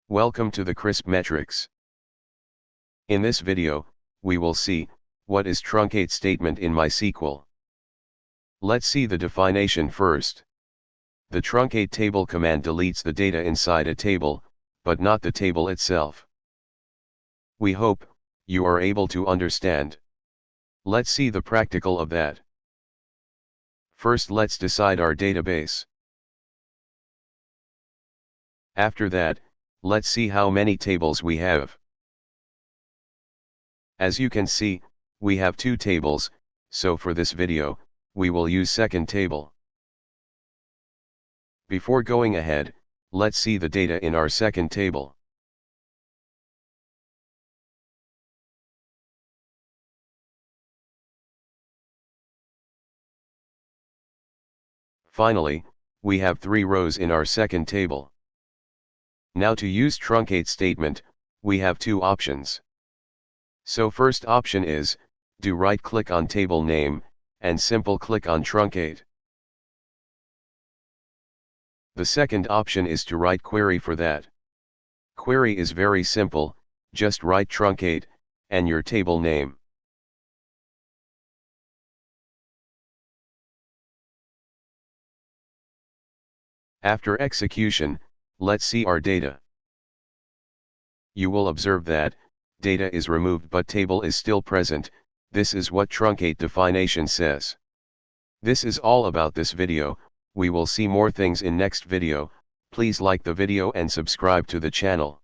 Welcome to the CrispMetrics. In this video, we will see what is truncate statement in MySQL. Let's see the definition first. The truncate table command deletes the data inside a table, but not the table itself. We hope you are able to understand. Let's see the practical of that. First, let's decide our database. After that, let's see how many tables we have. As you can see, we have two tables, so for this video, we will use second table. Before going ahead, let's see the data in our second table. Finally, we have 3 rows in our second table. Now to use truncate statement, we have 2 options. So first option is, do right click on table name, and simple click on truncate. The second option is to write query for that. Query is very simple, just write truncate, and your table name. After execution, let's see our data. You will observe that data is removed but table is still present. This is what truncate definition says. This is all about this video. We will see more things in next video. Please like the video and subscribe to the channel.